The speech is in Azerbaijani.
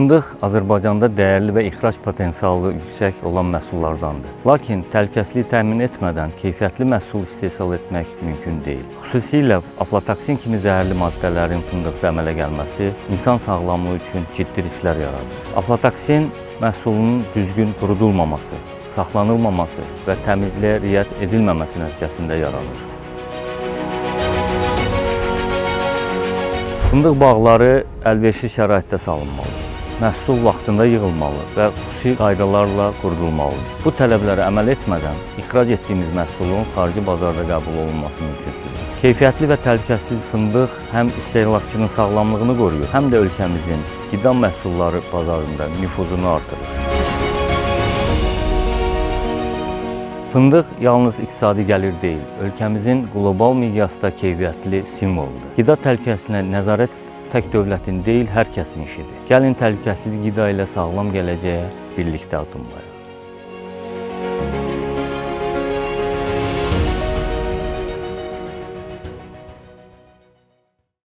Fındıq Azərbaycanda dəyərli və ixrac potensialı yüksək olan məhsullardandır. Lakin təhlükəsizliyi təmin etmədən keyfiyyətli məhsul istehsal etmək mümkün deyil. Xüsusilə aflatoksin kimi zəhərli maddələrin fındıqda əmələ gəlməsi insan sağlamlığı üçün ciddi risklər yaradır. Aflatoksin məhsulunun düzgün qurudulmaması, saxlanılmaması və təmizliyə riayət edilməməsi nəticəsində yaranır. Fındıq bağları əlverişli şəraitdə salınmalıdır. Məhsul vaxtında yığılmalı və xüsusi qaydalarla qurudulmalıdır. Bu tələblərə əməl etmədən ixrac etdiyimiz məhsulun xarici bazarda qəbul olunması mümkünsüzdür. Keyfiyyətli və təhlükəsiz fındıq həm istehlakçının sağlamlığını qoruyur, həm də ölkəmizin qida məhsulları bazarında nüfuzunu artırır. Fındıq yalnız iqtisadi gəlir deyil, ölkəmizin qlobal miqyasda keyfiyyətli simvoludur. Qida təhlükəsizliyinə nəzarət tək dövlətin deyil, hər kəsin işidir. Gəlin təhlükəsiz qida ilə sağlam gələcəyə birlikdə addımlayaq.